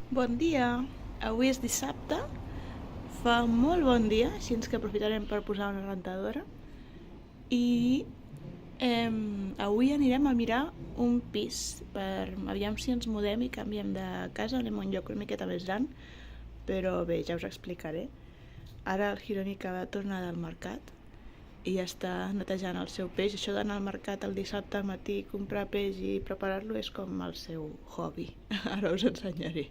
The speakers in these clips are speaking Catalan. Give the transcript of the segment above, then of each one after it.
Bon dia, avui és dissabte, fa molt bon dia, així que aprofitarem per posar una rentadora i avui anirem a mirar un pis per aviam si ens mudem i canviem de casa, anem a un lloc una miqueta més gran, però bé, ja us explicaré. Ara el Hiromi acaba de tornar del mercat i ja està netejant el seu peix. Això d'anar al mercat el dissabte al matí, comprar peix i preparar-lo és com el seu hobby. Ara us ensenyaré.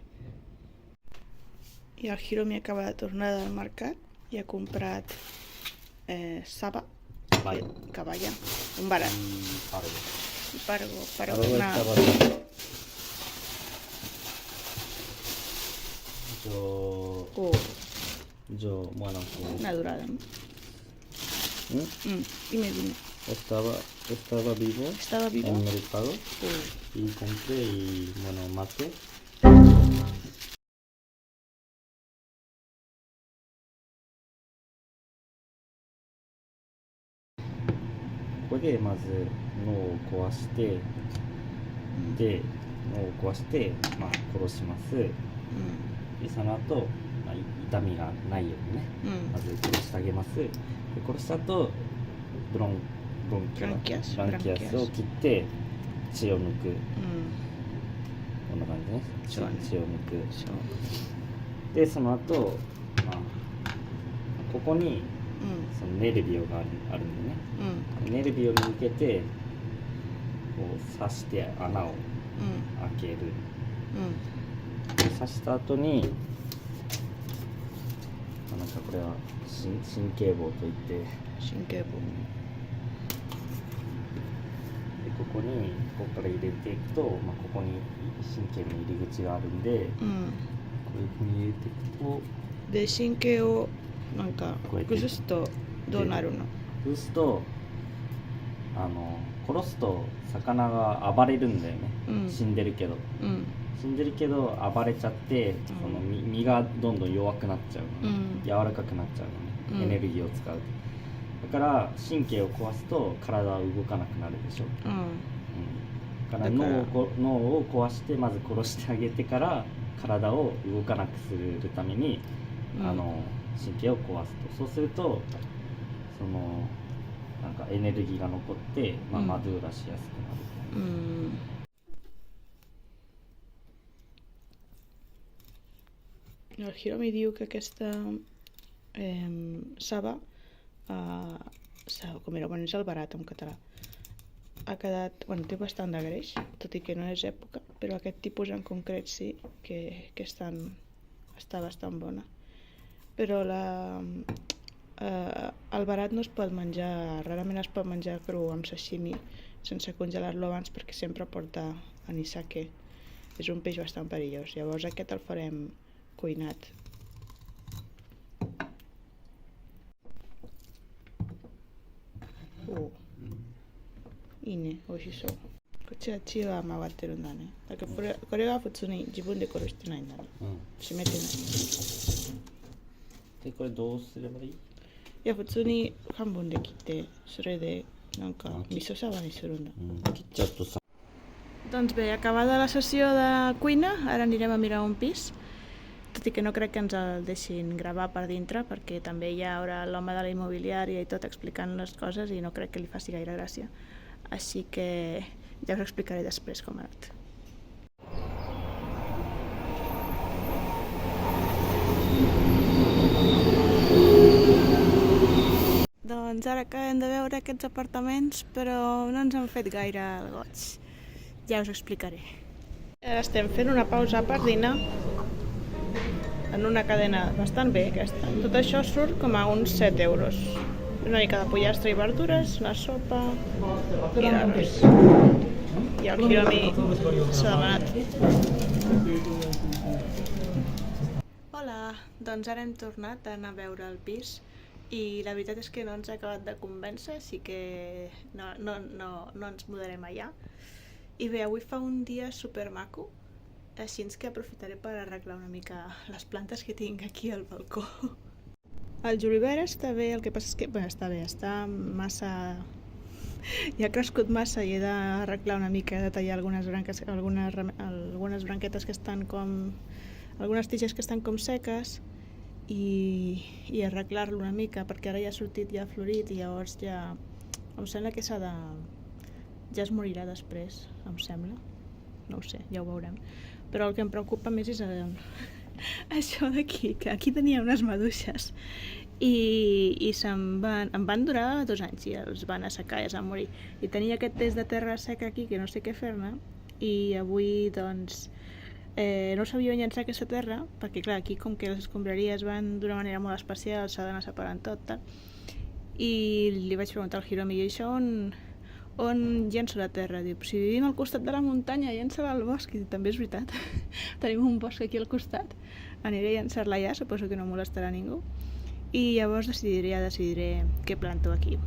I el Hiromi acaba de tornar del mercat i ha comprat saba, caballa, un barat. I pargo per tornar. Bueno, Una durada, ¿no? Dime. estaba vivo ¿Estaba vivo? en el mercado y compré y bueno, maté. ここでまず脳を壊して、で脳を壊して、殺します。でその後、痛みがないようにね、まず殺してあげます。で殺した後ブランキアスを切って血を抜く、こんな感じね、血を抜く。でその後、ここにそのネルビオがあるんだよね、ネルビオに向けてこう刺して穴を開ける、刺した後になんかこれは神経棒といって、神経棒、でここから入れていくと、ここに神経の入り口があるんで、こういうふうに入れていくと、で神経をなんか崩すとどうなるの？崩すと殺すと魚が暴れるんだよね、死んでるけど暴れちゃって、その身がどんどん弱くなっちゃうの、柔らかくなっちゃうのね、エネルギーを使うと。だから神経を壊すと体は動かなくなるでしょ、だから脳を壊してまず殺してあげてから体を動かなくするために、神経を壊すと。そうするとそのなんかエネルギーが残って、マドゥーラしやすくなる。El Hiromi diu que aquesta saba, com era, és el barat en català, ha quedat, té bastant de greix, tot i que no és època, però aquest tipus en concret sí que està bastant bona. Però el barat no es pot menjar, rarament es pot menjar cru amb sashimi sense congelar-lo abans perquè sempre porta anisake. És un peix bastant perillós, llavors aquest el farem cuinat.いいね、美味しそう。こっちは血は回ってるんだね。だからこれは普通に自分で殺してないんだね。締めてない。でこれどうすればいい？いや、普通に半分で切って、それでなんか味噌サバにするんだ。切っちゃうとさ。Doncs bé, acabada la sessió de cuina, ara anirem a mirar un pis, tot i que no crec que ens el deixin gravar per dintre, perquè també hi haurà l'home de la immobiliària i tot explicant les coses i no crec que li faci gaire gràcia. Així que ja us explicaré després com ha anat. Doncs ara acabem de veure aquests apartaments, però no ens han fet gaire el goig. Ja us explicaré. Ara estem fent una pausa per dinar en una cadena bastant bé aquesta. Tot això surt com a uns 7 euros. Una mica de pollastre i verdures, la sopa i l'arròs. I el Hiromi s'ha demanat. Hola, doncs ara hem tornat a anar a veure el pis i la veritat és que no ens ha acabat de convèncer, així que no ens mudarem allà. I bé, avui fa un dia supermaco, així que aprofitaré per arreglar una mica les plantes que tinc aquí al balcó. El julivert està bé, el que passa és que està bé, està massa... ja ha crescut massa i he d'arreglar una mica, he de tallar algunes branquetes que estan com algunes tiges que estan com seques i arreglar-lo una mica, perquè ara ja ha sortit, ja ha florit, i llavors ja em sembla que ja es morirà després, em sembla. No ho sé, ja ho veurem. Però el que em preocupa més és això d'aquí, que aquí tenia unes maduixes i em van durar 2 anys i els van assecar i es van morir. I tenia aquest test de terra seca aquí que no sé què fer-ne, i avui doncs no sabia on llançar aquesta terra, perquè clar, aquí com que les escombraries van d'una manera molt especial, s'ha d'anar separant tot, tal. I li vaig preguntar al Hiromi, i això on llenço la terra? Diu, si vivim al costat de la muntanya, llença-la al bosc. I també és veritat, tenim un bosc aquí al costat, aniré a llençar-la allà, suposo que no molestarà ningú, i llavors decidiré què planto aquí.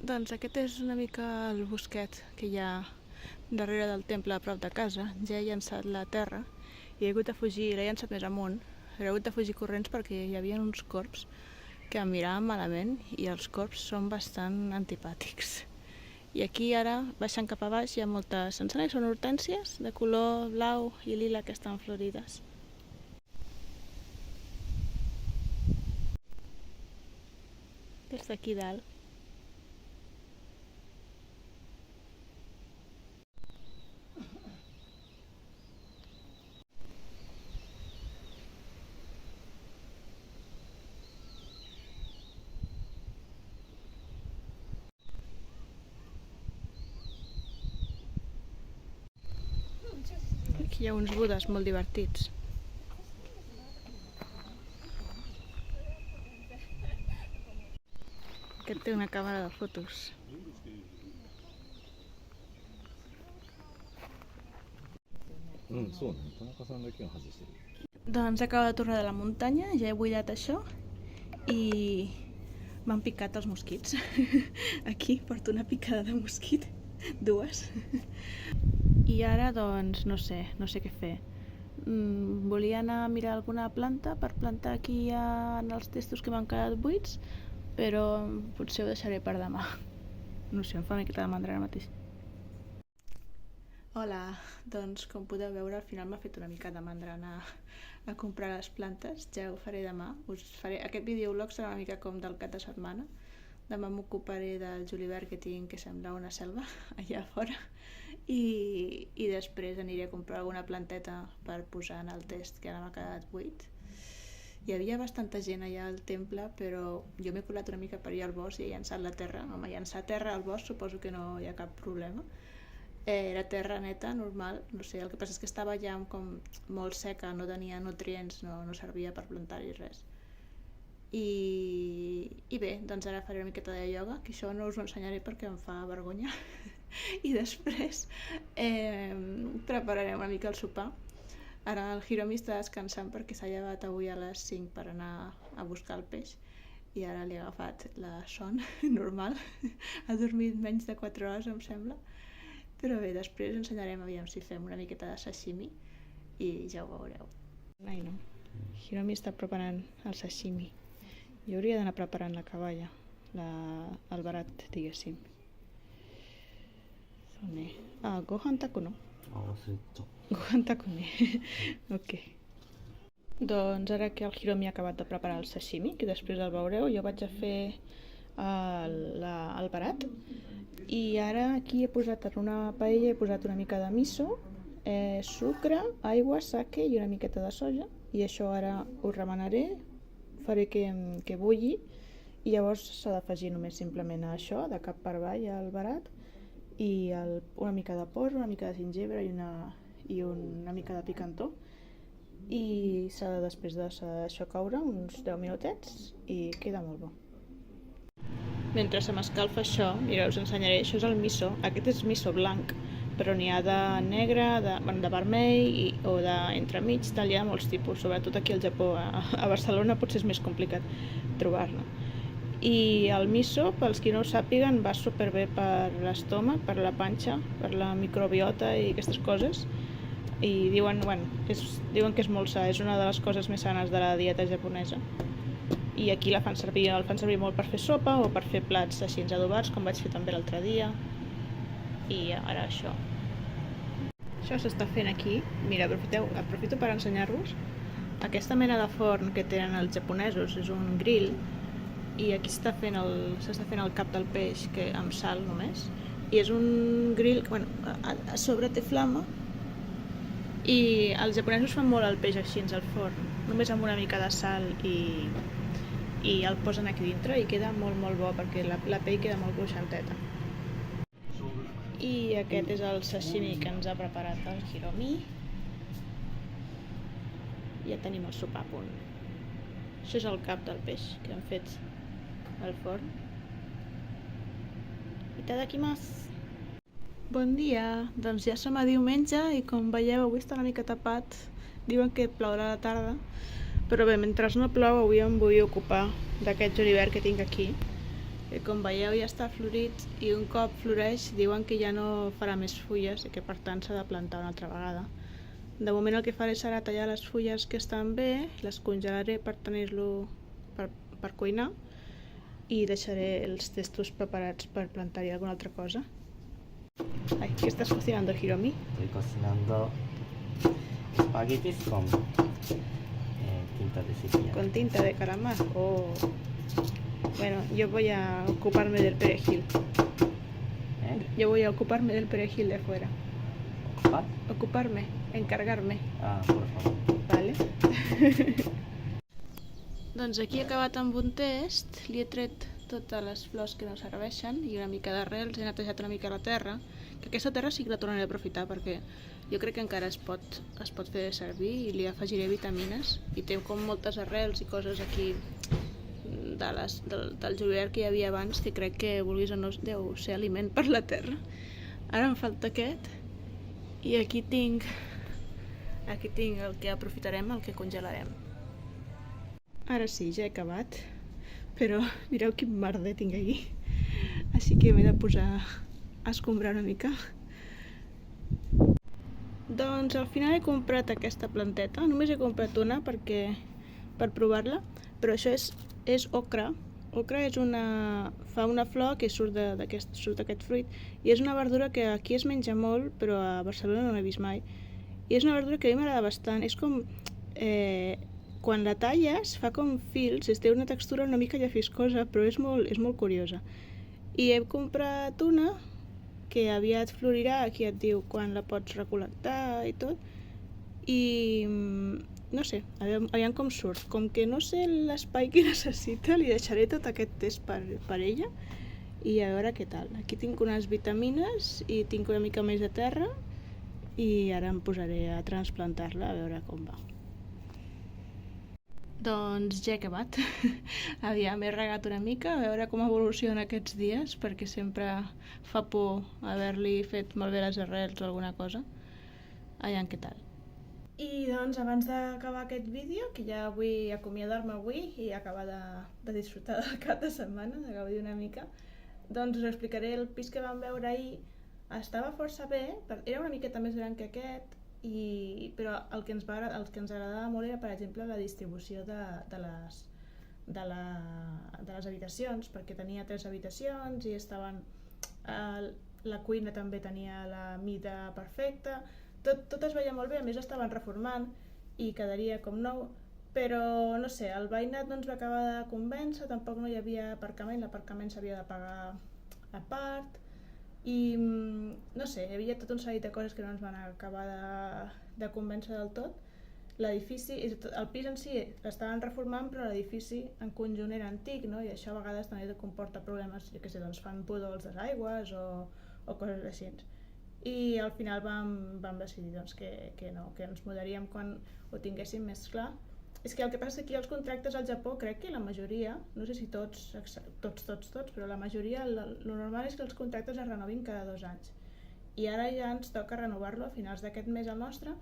Doncs aquest és una mica el bosquet que hi ha darrere del temple a prop de casa. Ja he llençat la terra i he hagut de fugir, l'he llençat més amunt, he hagut de fugir corrents perquè hi havia uns corbs que em miraven malament i els corbs són bastant antipàtics. I aquí ara, baixant cap a baix, hi ha moltes, em sembla que són hortènsies de color blau i lila que estan florides. Des d'aquí dalt. Aquí hi ha uns budes molt divertits. Aquest té una càmera de fotos. Doncs acabo de tornar de la muntanya, ja he buidat això i m'han picat els mosquits. Aquí porto una picada de mosquit, 2. I ara doncs no sé què fer. Volia anar a mirar alguna planta per plantar aquí en els testos que m'han quedat buits, però potser ho deixaré per demà. No sé, em fa una miqueta de mandra ara mateix. Hola, doncs com podeu veure al final m'ha fet una mica de mandra anar a comprar les plantes, ja ho faré demà. Aquest videoblog serà una mica com del cap de setmana. Demà m'ocuparé del julivert que tinc, que sembla una selva allà fora, i després aniré a comprar alguna planteta per posar en el test, que ara m'ha quedat buit. Hi havia bastanta gent allà al temple, però jo m'he colat una mica per allà al bosc i he llançat la terra. Home, llançar terra al bosc suposo que no hi ha cap problema. Era terra neta, normal, no sé, el que passa és que estava ja com molt seca, no tenia nutrients, no servia per plantar-hi res. I bé, doncs ara faré una miqueta de ioga, que això no us ho ensenyaré perquè em fa vergonya. I després prepararem una mica el sopar. Ara el Hiromi està descansant perquè s'ha llevat avui a les 5 per anar a buscar el peix i ara li ha agafat la son normal. Ha dormit menys de 4 hores, em sembla. Però bé, després ensenyarem aviam si fem una miqueta de sashimi i ja ho veureu. Ai no, Hiromi està preparant el sashimi. Jo hauria d'anar preparant la caballa, el barat, diguéssim. Gohan taku no? Gohan taku ne. Ok. Doncs ara que el Hiromi ha acabat de preparar el sashimi, que després el veureu, jo vaig a fer el barat. I ara aquí he posat en una paella, he posat una mica de miso, sucre, aigua, sake i una miqueta de soja. I això ara ho remenaré, faré que bulli i llavors s'ha d'afegir només simplement a això, de cap per avall al barat, i una mica de porro, una mica de gingebre i una mica de picantó. I després de això coure uns 10 minutets i queda molt bo. Mentre se m'escalfa això, mira, us ensenyaré, això és el miso. Aquest és miso blanc, però n'hi ha de negre, de vermell o d'entremig, hi ha molts tipus, sobretot aquí al Japó. A Barcelona potser és més complicat trobar-ne. I el miso, pels qui no ho sàpiguen, va superbé per l'estómac, per la panxa, per la microbiota i aquestes coses. I diuen que és molt sa, és una de les coses més sanes de la dieta japonesa. I aquí el fan servir molt per fer sopa o per fer plats així adobats, com vaig fer també l'altre dia. I ara això Això s'està fent aquí. Mira, aprofito per ensenyar-vos. Aquesta mena de forn que tenen els japonesos és un grill i aquí s'està fent el cap del peix amb sal només. I és un grill que a sobre té flama i els japonesos fan molt el peix així al forn, només amb una mica de sal i el posen aquí dintre i queda molt molt bo perquè la pell queda molt cruixenteta. I aquest és el sashimi que ens ha preparat el Hiromi. Ja tenim el sopar a punt. Això és el cap del peix que hem fet al forn. Itadakimasu! Bon dia! Doncs ja som a diumenge i com veieu avui està una mica tapat. Diuen que plourà a la tarda. Però bé, mentre no plou avui em vull ocupar d'aquest julivert que tinc aquí. Que com veieu ja està florit i un cop floreix diuen que ja no farà més fulles i que per tant s'ha de plantar una altra vegada. De moment el que faré serà tallar les fulles que estan bé, les congelaré per tenir-lo per cuinar i deixaré els testos preparats per plantar-hi alguna altra cosa. Ay, ¿qué estás cocinando, Hiromi? Estoy cocinando espaguetis con tinta de sepia. Con tinta de caramel. Oh. Bueno, yo voy a ocuparme del perejil. Yo voy a ocuparme del perejil de fuera. ¿Ocupar? Ocuparme, encargarme. Ah, por favor. Vale. Doncs aquí he acabat amb un test. Li he tret totes les flors que no serveixen i una mica d'arrels, he netejat una mica la terra, que aquesta terra sí que la tornaré a aprofitar perquè jo crec que encara es pot fer servir i li afegiré vitamines i té com moltes arrels i coses aquí del julivert que hi havia abans que crec que vulguis o no deu ser aliment per la terra. Ara em falta aquest i aquí tinc el que aprofitarem, el que congelarem. Ara sí, ja he acabat, però mireu quin merder tinc aquí, així que m'he de posar a escombrar una mica. Doncs al final he comprat aquesta planteta, només he comprat una per provar-la, però això és ocra. Ocra fa una flor que surt d'aquest fruit i és una verdura que aquí es menja molt, però a Barcelona no l'he vist mai. I és una verdura que a mi m'agrada bastant, és com... quan la talles fa com fils, té una textura una mica llefiscosa, però és molt curiosa. I he comprat una que aviat florirà, aquí et diu quan la pots recol·lectar i tot, i no sé, aviam com surt. Com que no sé l'espai que necessita, li deixaré tot aquest test per ella i a veure què tal. Aquí tinc unes vitamines i tinc una mica més de terra i ara em posaré a transplantar-la a veure com va. Doncs ja he acabat. Aviam, he regat una mica, a veure com evoluciona aquests dies, perquè sempre fa por haver-li fet malbé les arrels o alguna cosa. Aviam què tal. I doncs abans d'acabar aquest vídeo, que ja vull acomiadar-me avui i acabar de disfrutar del cap de setmana, de gaudir una mica, doncs us explicaré el pis que vam veure ahir. Estava força bé, era una miqueta més gran que aquest, però el que ens agradava molt era, per exemple, la distribució de les habitacions, perquè tenia 3 habitacions i la cuina també tenia la mida perfecta, tot es veia molt bé, a més estaven reformant i quedaria com nou, però no sé, el veïnat no ens va acabar de convèncer, tampoc no hi havia aparcament, l'aparcament s'havia de pagar a part, i no sé, hi havia tot un seguit de coses que no ens van acabar de convèncer del tot. L'edifici, el pis en si l'estaven reformant, però l'edifici en conjunt era antic, no? I això a vegades també comporta problemes, jo què sé, doncs fan pudor als desaigües o coses així. I al final vam decidir doncs, que no, que ens mudaríem quan ho tinguéssim més clar. És que el que passa és que aquí els contractes al Japó, crec que la majoria, no sé si tots, però la majoria, el normal és que els contractes es renovin cada 2 anys. I ara ja ens toca renovar-lo a finals d'aquest mes el nostre,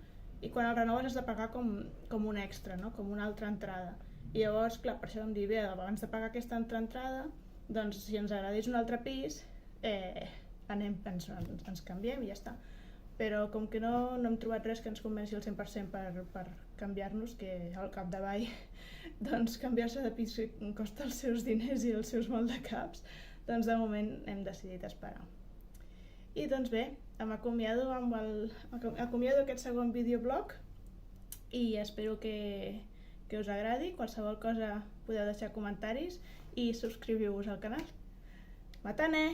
i quan el renoves has de pagar com un extra, no? Com una altra entrada. I llavors, clar, per això vam dir, bé, abans de pagar aquesta altra entrada, doncs si ens agradés un altre pis, ens canviem i ja està. Però com que no hem trobat res que ens convenci al 100% per canviar-nos, que al capdavall doncs canviar-se de pis costa els seus diners i els seus maldecaps, doncs de moment hem decidit esperar. I doncs bé, m'acomiado acomiado aquest segon videoblog i espero que us agradi. Qualsevol cosa podeu deixar comentaris i subscriviu-vos al canal. Matane!